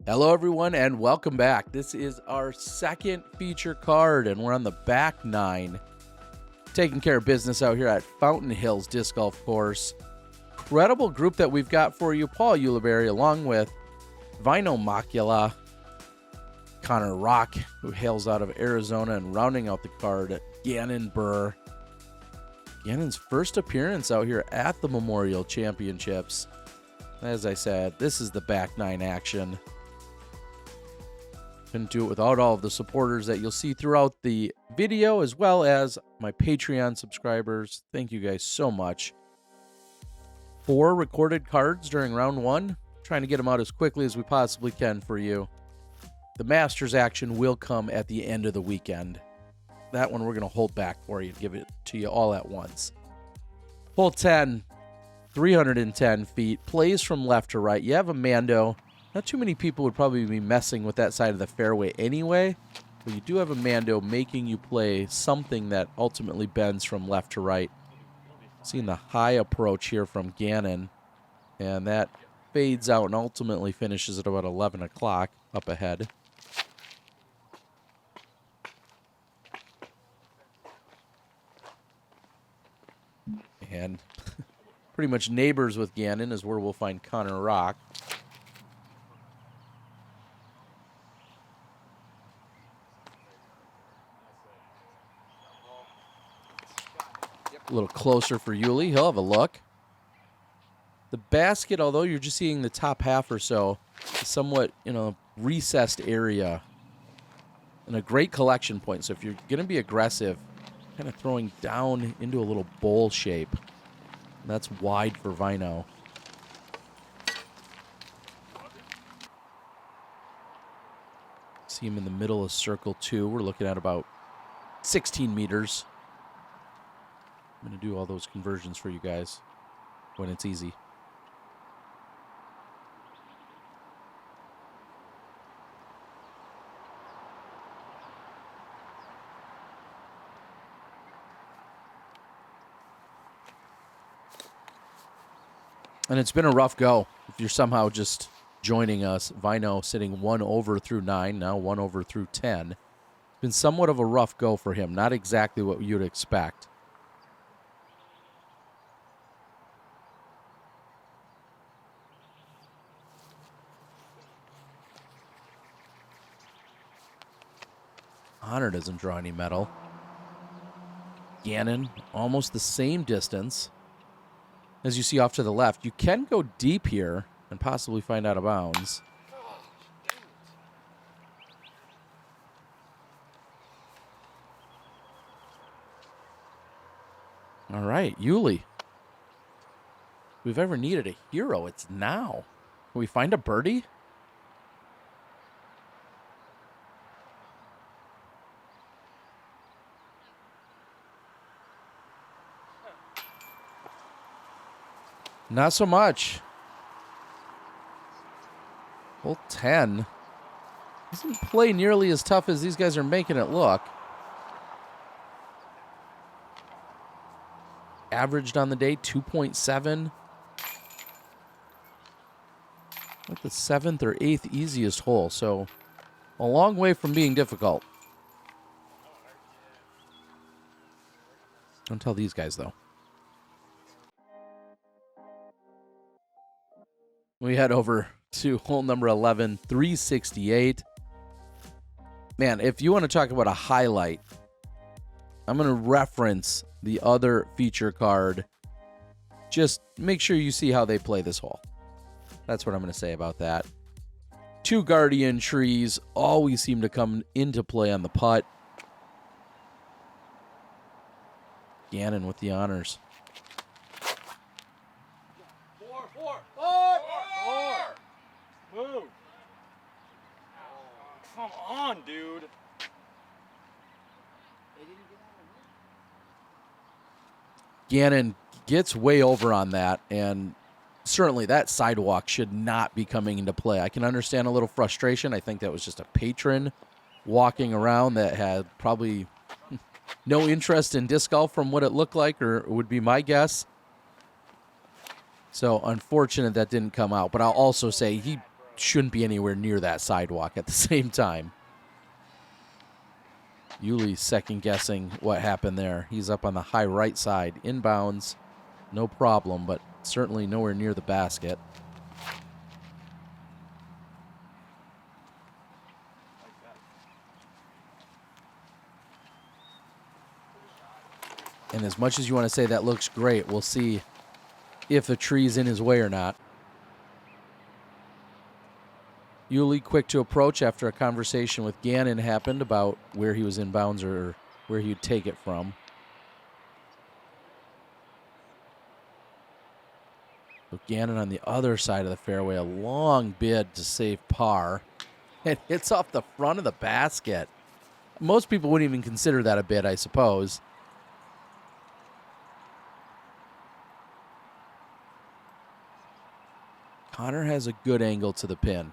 Hello, everyone, and welcome back. This is our second feature card, and we're on the back nine. Taking care of business out here at Fountain Hills Disc Golf Course. Incredible group that we've got for you. Paul Ulibarri, along with Vaino Makela, Connor Rock, who hails out of Arizona, and rounding out the card, Gannon Buhr. Gannon's first appearance out here at the Memorial Championships. As I said, this is the back nine action. Couldn't do it without all of the supporters that you'll see throughout the video, as well as my Patreon subscribers. Thank you guys so much. 4 recorded cards during round 1. Trying to get them out as quickly as we possibly can for you. The Masters action will come at the end of the weekend. That one we're going to hold back for you, give it to you all at once. Hole 10, 310 feet, plays from left to right. You have a Mando. Not too many people would probably be messing with that side of the fairway anyway, but you do have a Mando making you play something that ultimately bends from left to right. Seeing the high approach here from Gannon, and that fades out and ultimately finishes at about 11 o'clock up ahead. And pretty much neighbors with Gannon is where we'll find Connor Rock. A little closer for Uli. He'll have a look. The basket, although you're just seeing the top half or so, is somewhat in a recessed area and a great collection point. So if you're going to be aggressive, kind of throwing down into a little bowl shape. And that's wide for Vaino. See him in the middle of circle 2. We're looking at about 16 meters. I'm going to do all those conversions for you guys when it's easy. And it's been a rough go. If you're somehow just joining us, Vaino sitting 1 over through 9, now 1 over through 10. Been somewhat of a rough go for him. Not exactly what you'd expect. Honor doesn't draw any metal. Gannon, almost the same distance. As you see off to the left, you can go deep here and possibly find out of bounds. All right, Uli. If we've ever needed a hero, it's now. Can we find a birdie? Not so much. Hole 10 doesn't play nearly as tough as these guys are making it look. Averaged on the day, 2.7. Like the 7th or 8th easiest hole, so a long way from being difficult. Don't tell these guys, though. We head over to hole number 11, 368. Man, if you want to talk about a highlight, I'm going to reference the other feature card. Just make sure you see how they play this hole. That's what I'm going to say about that. 2 guardian trees always seem to come into play on the putt. Gannon with the honors. Move. Come on, dude. Gannon gets way over on that, and certainly that sidewalk should not be coming into play. I can understand a little frustration. I think that was just a patron walking around that had probably no interest in disc golf from what it looked like, or would be my guess. So unfortunate that didn't come out. But I'll also say he shouldn't be anywhere near that sidewalk at the same time. Uli's second-guessing what happened there. He's up on the high right side. Inbounds, no problem, but certainly nowhere near the basket. And as much as you want to say that looks great, we'll see if the tree's in his way or not. Uli quick to approach after a conversation with Gannon happened about where he was inbounds or where he'd take it from. So Gannon on the other side of the fairway, a long bid to save par. It hits off the front of the basket. Most people wouldn't even consider that a bid, I suppose. Connor has a good angle to the pin.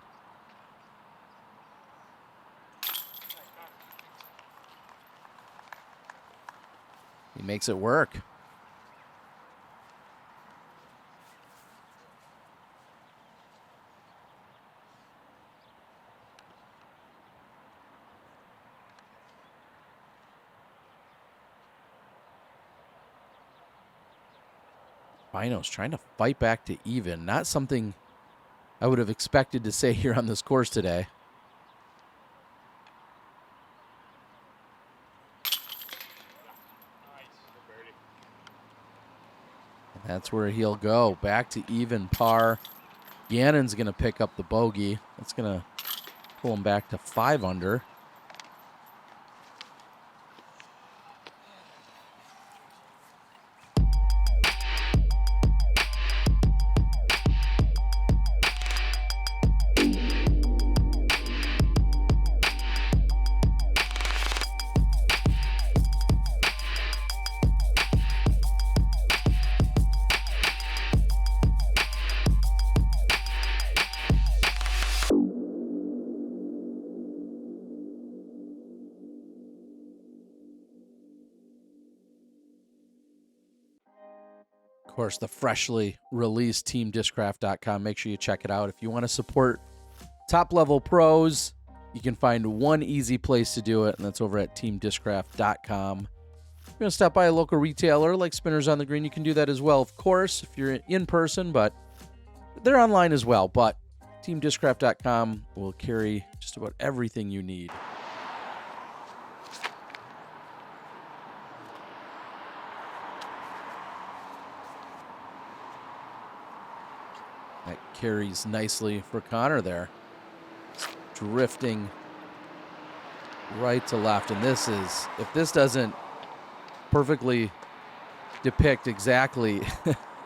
He makes it work. Vaino's trying to fight back to even. Not something I would have expected to say here on this course today. And that's where he'll go. Back to even par. Gannon's going to pick up the bogey. That's going to pull him back to 5 under. Of course, the freshly released TeamDiscraft.com. Make sure you check it out. If you want to support top-level pros, you can find one easy place to do it, and that's over at TeamDiscraft.com. If you're going to stop by a local retailer like Spinners on the Green, you can do that as well, of course, if you're in person, but they're online as well. But TeamDiscraft.com will carry just about everything you need. That carries nicely for Connor there. Drifting right to left. And this is, if this doesn't perfectly depict exactly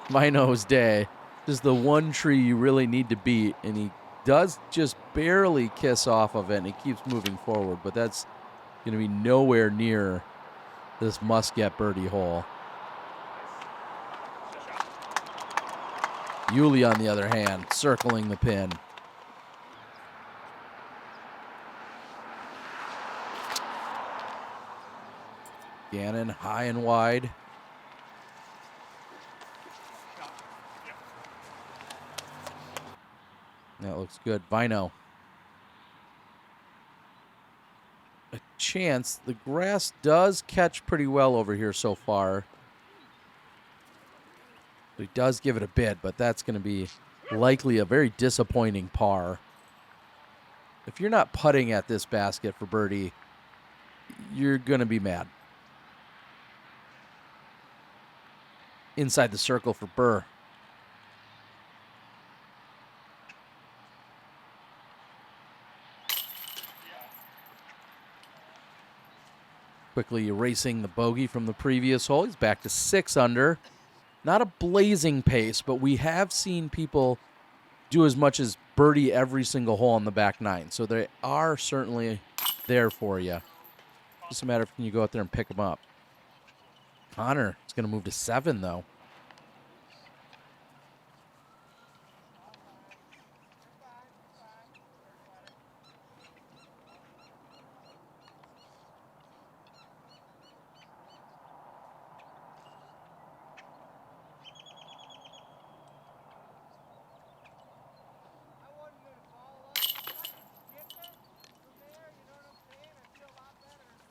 Vaino's day, this is the one tree you really need to beat. And he does just barely kiss off of it, and he keeps moving forward. But that's going to be nowhere near this must-get birdie hole. Uli, on the other hand, circling the pin. Gannon high and wide. That looks good. Vaino. A chance. The grass does catch pretty well over here so far. He does give it a bid, but that's going to be likely a very disappointing par. If you're not putting at this basket for birdie, you're going to be mad. Inside the circle for Buhr. Quickly erasing the bogey from the previous hole. He's back to 6 under. Not a blazing pace, but we have seen people do as much as birdie every single hole on the back 9. So they are certainly there for you. Just a matter of can you go out there and pick them up. Connor is going to move to 7, though.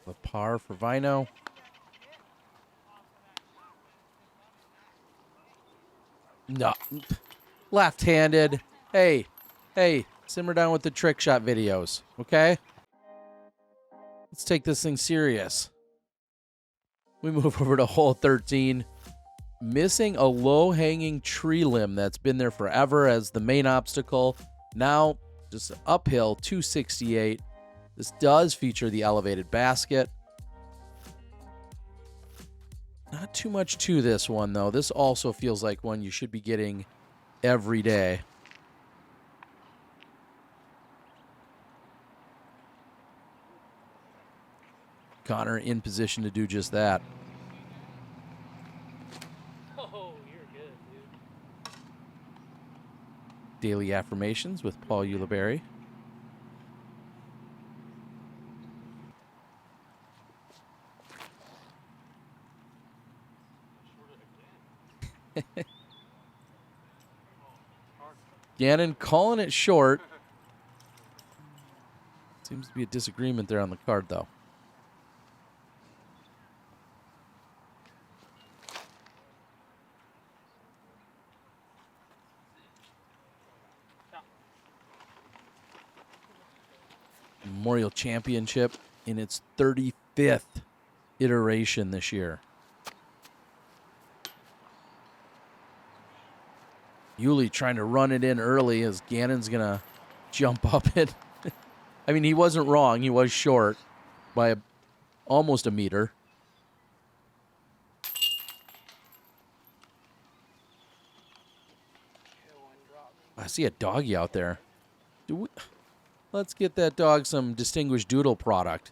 The par for Vaino. No. Left-handed. Hey, simmer down with the trick shot videos, okay? Let's take this thing serious. We move over to hole 13. Missing a low-hanging tree limb that's been there forever as the main obstacle. Now, just uphill, 268. This does feature the elevated basket. Not too much to this one, though. This also feels like one you should be getting every day. Connor in position to do just that. Oh, you're good, dude. Daily affirmations with Paul Ulibarri. Gannon calling it short. Seems to be a disagreement there on the card, though. Memorial Championship in its 35th iteration this year. Uli trying to run it in early as Gannon's going to jump up it. I mean, he wasn't wrong. He was short by almost a meter. I see a doggy out there. Let's get that dog some Distinguished Doodle product.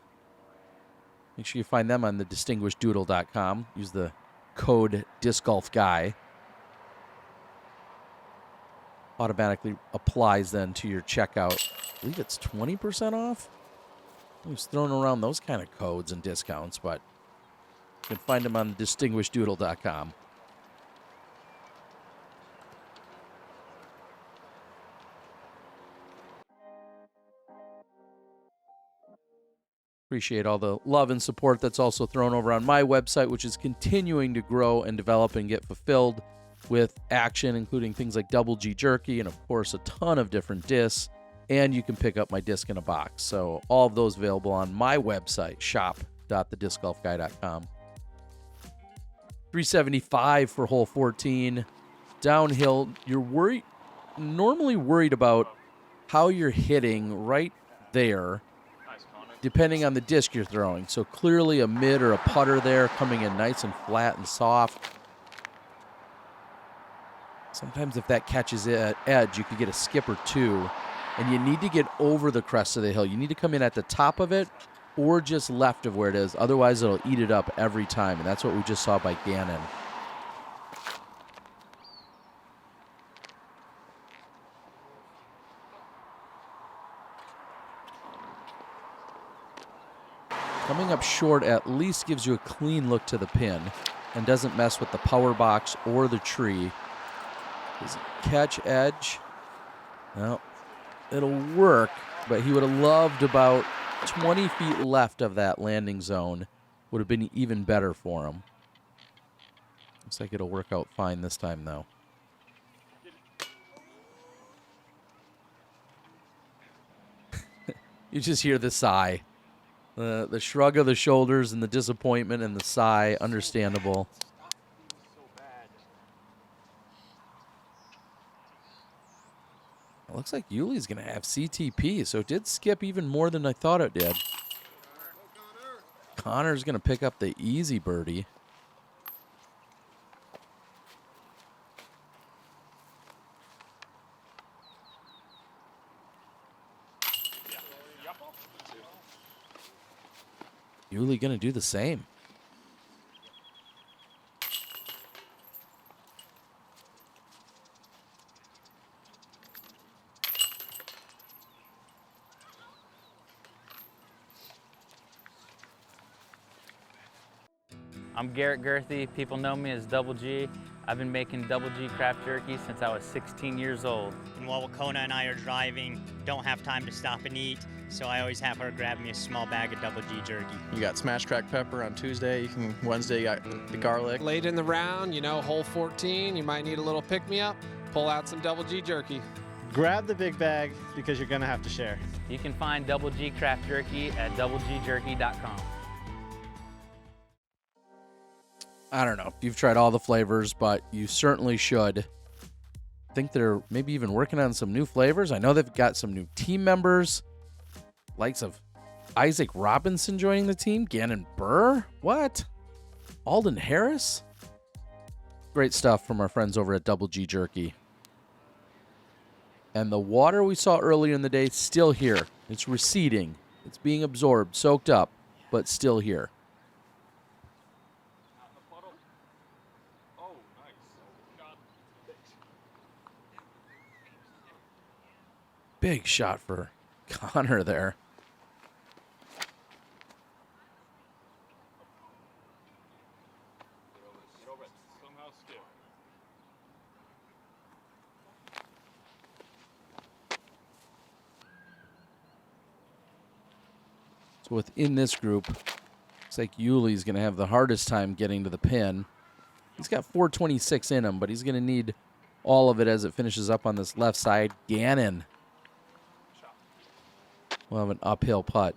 Make sure you find them on the distinguisheddoodle.com. Use the code DiscGolfGuy. Automatically applies then to your checkout. I believe it's 20% off. Who's throwing around those kind of codes and discounts, but you can find them on distinguisheddoodle.com. Appreciate all the love and support that's also thrown over on my website, which is continuing to grow and develop and get fulfilled with action, including things like Double G Jerky and, of course, a ton of different discs. And you can pick up my disc in a box. So all of those available on my website, shop.thediscgolfguy.com. 375 for hole 14. Downhill, you're normally worried about how you're hitting right there, depending on the disc you're throwing. So clearly a mid or a putter there coming in nice and flat and soft. Sometimes if that catches edge, you could get a skip or two. And you need to get over the crest of the hill. You need to come in at the top of it or just left of where it is. Otherwise, it'll eat it up every time. And that's what we just saw by Gannon. Coming up short at least gives you a clean look to the pin and doesn't mess with the power box or the tree. Does it catch edge? No. It'll work, but he would have loved about 20 feet left of that landing zone. Would have been even better for him. Looks like it'll work out fine this time, though. You just hear the sigh. The shrug of the shoulders and the disappointment and the sigh, understandable. It looks like Uli's going to have CTP, so it did skip even more than I thought it did. Connor's going to pick up the easy birdie. Uli going to do the same. I'm Garrett Girthy. People know me as Double G. I've been making Double G craft jerky since I was 16 years old. And while Kona and I are driving, don't have time to stop and eat, so I always have her grab me a small bag of Double G jerky. You got smashed cracked pepper on Tuesday. Wednesday, you got the garlic. Late in the round, you know, hole 14, you might need a little pick-me-up. Pull out some Double G jerky. Grab the big bag because you're gonna have to share. You can find Double G Craft Jerky at doublegjerky.com. I don't know if you've tried all the flavors, but you certainly should. I think they're maybe even working on some new flavors. I know they've got some new team members, likes of Isaac Robinson joining the team, Gannon Buhr, what? Alden Harris? Great stuff from our friends over at Double G Jerky. And the water we saw earlier in the day, still here. It's receding. It's being absorbed, soaked up, but still here. Big shot for Connor there. So within this group, looks like Uli's going to have the hardest time getting to the pin. He's got 426 in him, but he's going to need all of it as it finishes up on this left side. Gannon will have an uphill putt.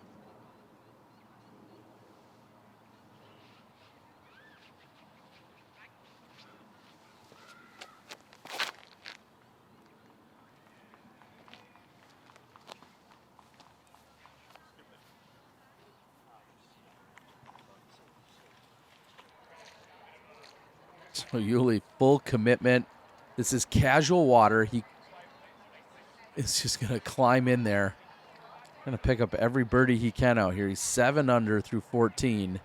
So Uli, full commitment. This is casual water. He is just going to climb in there. Going to pick up every birdie he can out here. He's 7 under through 14.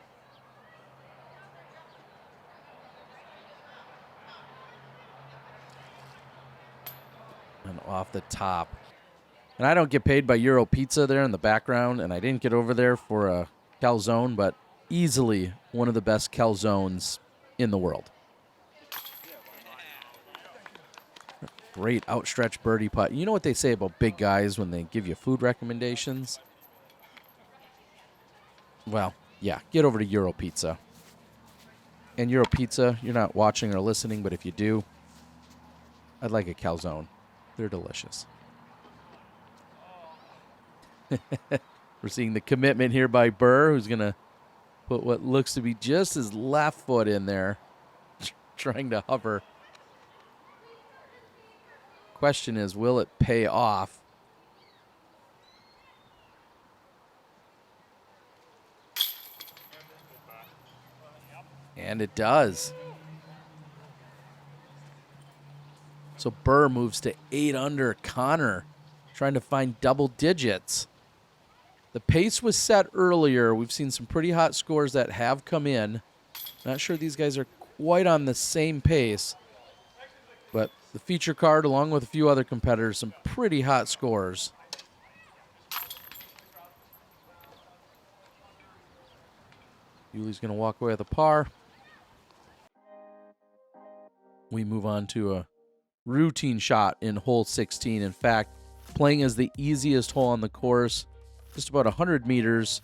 And off the top. And I don't get paid by Euro Pizza there in the background, and I didn't get over there for a calzone, but easily one of the best calzones in the world. Great outstretched birdie putt. You know what they say about big guys when they give you food recommendations? Well, yeah, get over to Euro Pizza. And Euro Pizza, you're not watching or listening, but if you do, I'd like a calzone. They're delicious. We're seeing the commitment here by Buhr, who's going to put what looks to be just his left foot in there, trying to hover. Question is, will it pay off? And it does. So Buhr moves to 8 under. Connor trying to find double digits. The pace was set earlier. We've seen some pretty hot scores that have come in. Not sure these guys are quite on the same pace. But the feature card, along with a few other competitors, some pretty hot scores. Uli's going to walk away with a par. We move on to a routine shot in hole 16. In fact, playing as the easiest hole on the course, just about 100 meters,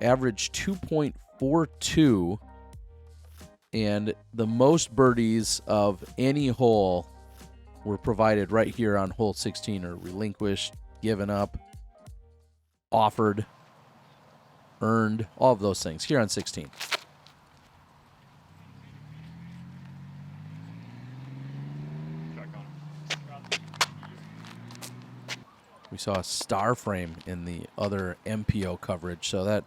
average 2.42. And the most birdies of any hole were provided right here on hole 16, or relinquished, given up, offered, earned, all of those things here on 16. We saw a star frame in the other MPO coverage, so that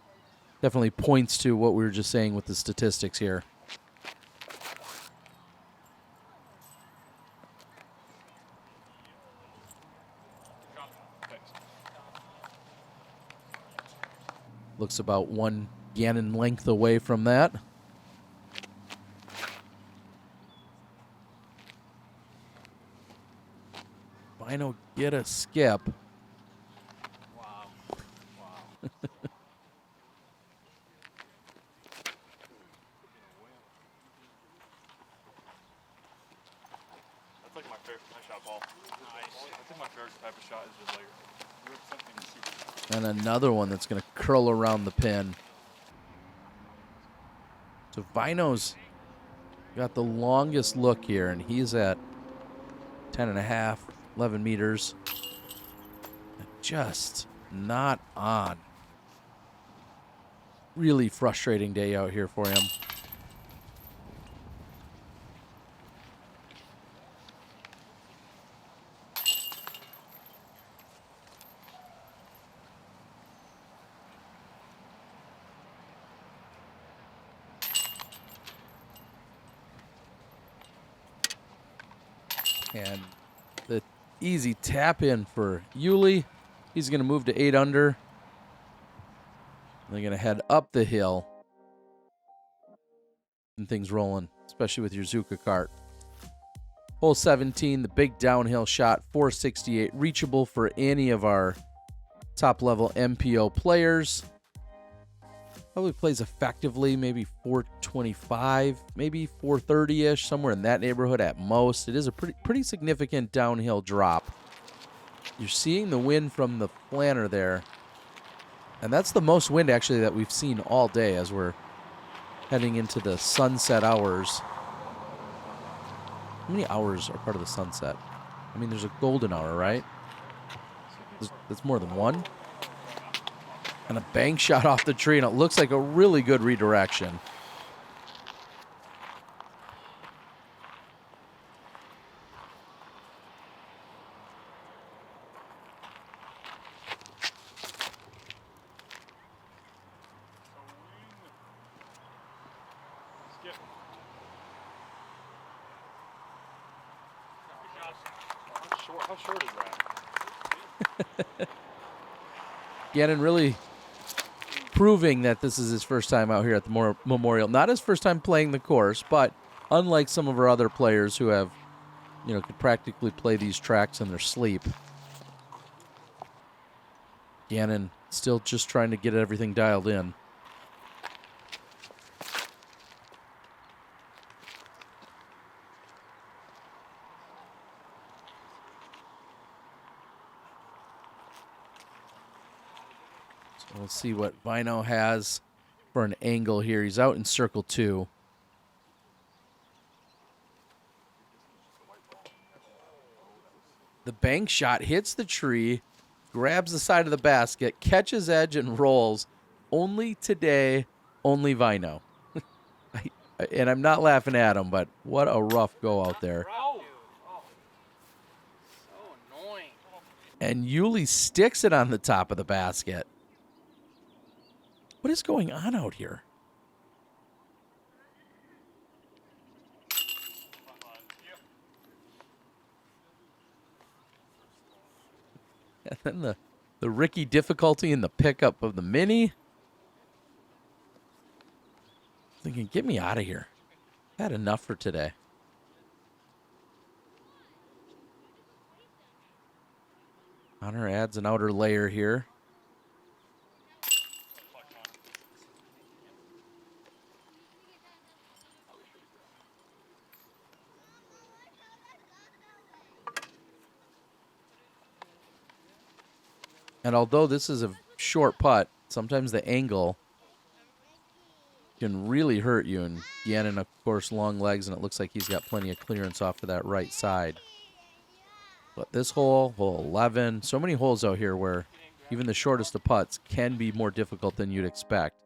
definitely points to what we were just saying with the statistics here. Looks about one Gannon length away from that. Vaino get a skip. Wow. That's like my favorite shot ball. Nice. That's like And another one that's going to curl around the pin. So Vaino's got the longest look here, and he's at 10.5, 11 meters. Just not on. Really frustrating day out here for him. And the easy tap in for Uli. He's going to move to 8 under. They're going to head up the hill. And things rolling, especially with your Zuka cart. Hole 17, the big downhill shot, 468, reachable for any of our top-level MPO players. Probably plays effectively, maybe 425, maybe 430-ish, somewhere in that neighborhood at most. It is a pretty significant downhill drop. You're seeing the wind from the planter there. And that's the most wind, actually, that we've seen all day as we're heading into the sunset hours. How many hours are part of the sunset? I mean, there's a golden hour, right? That's more than one. And a bank shot off the tree, and it looks like a really good redirection. How short is that? Gannon really proving that this is his first time out here at the Memorial. Not his first time playing the course, but unlike some of our other players who have, could practically play these tracks in their sleep, Gannon still just trying to get everything dialed in. We'll see what Vaino has for an angle here. He's out in circle 2. The bank shot hits the tree, grabs the side of the basket, catches edge, and rolls. Only today, only Vaino. And I'm not laughing at him, but what a rough go out there. So annoying. And Uli sticks it on the top of the basket. What is going on out here? And then the Ricky difficulty in the pickup of the Mini. Thinking, get me out of here. Had enough for today. Connor adds an outer layer here. And although this is a short putt, sometimes the angle can really hurt you. And Gannon, of course, long legs, and it looks like he's got plenty of clearance off to that right side. But this hole, hole 11, so many holes out here where even the shortest of putts can be more difficult than you'd expect.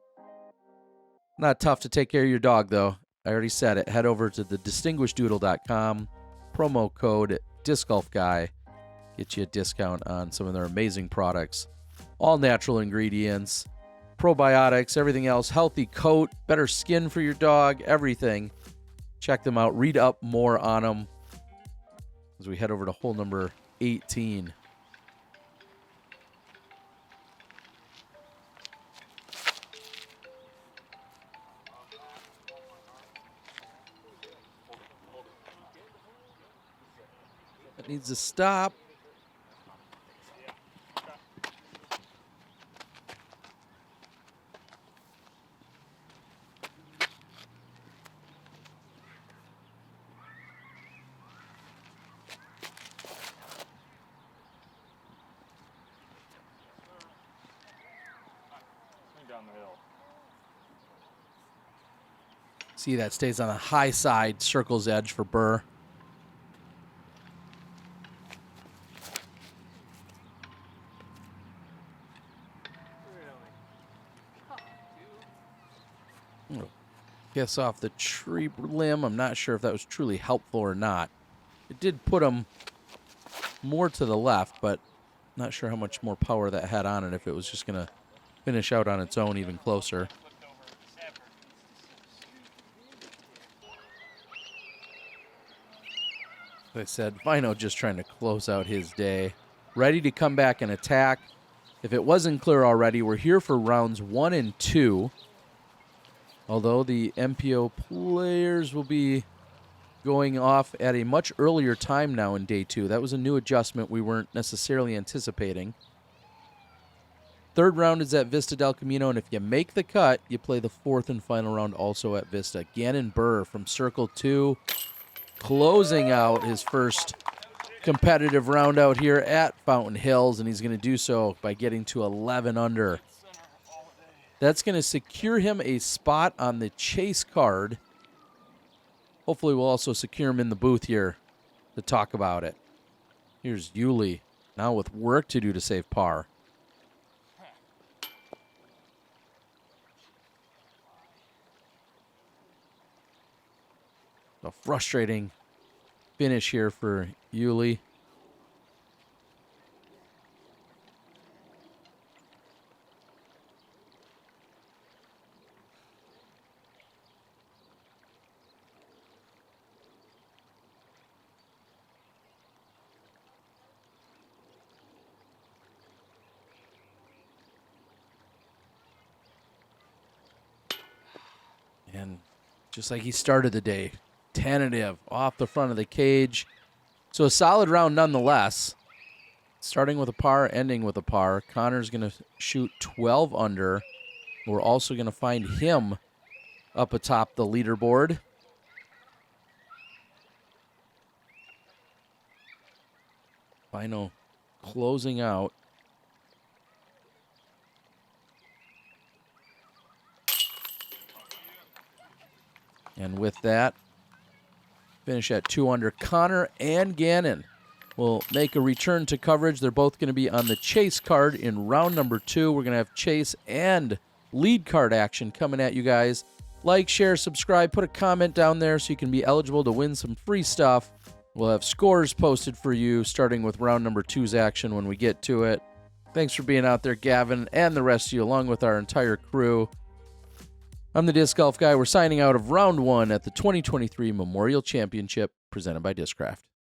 Not tough to take care of your dog, though. I already said it. Head over to thedistinguisheddoodle.com, promo code DiscGolfGuy. Get you a discount on some of their amazing products. All natural ingredients, probiotics, everything else, healthy coat, better skin for your dog, everything. Check them out. Read up more on them as we head over to hole number 18. That needs to stop. See, that stays on the high side, circle's edge for Buhr. Kiss off the tree limb. I'm not sure if that was truly helpful or not. It did put him more to the left, but not sure how much more power that had on it if it was just going to finish out on its own even closer. As I said, Vaino just trying to close out his day. Ready to come back and attack. If it wasn't clear already, we're here for rounds 1 and 2. Although the MPO players will be going off at a much earlier time now in day 2. That was a new adjustment we weren't necessarily anticipating. Third round is at Vista del Camino, and if you make the cut, you play the fourth and final round also at Vista. Gannon Buhr from Circle 2, closing out his first competitive round out here at Fountain Hills, and he's going to do so by getting to 11 under. That's going to secure him a spot on the chase card. Hopefully we'll also secure him in the booth here to talk about it. Here's Uli, now with work to do to save par. A frustrating finish here for Uli. And just like he started the day, tentative, off the front of the cage. So a solid round nonetheless. Starting with a par, ending with a par. Connor's going to shoot 12 under. We're also going to find him up atop the leaderboard. Vaino closing out. And with that, finish at 2 under. Connor and Gannon will make a return to coverage. They're both going to be on the chase card in round number 2. We're going to have chase and lead card action coming at you guys. Like, share, subscribe, put a comment down there so you can be eligible to win some free stuff. We'll have scores posted for you starting with round number 2's action when we get to it. Thanks for being out there, Gavin, and the rest of you, along with our entire crew. I'm the Disc Golf Guy. We're signing out of round 1 at the 2023 Memorial Championship presented by Discraft.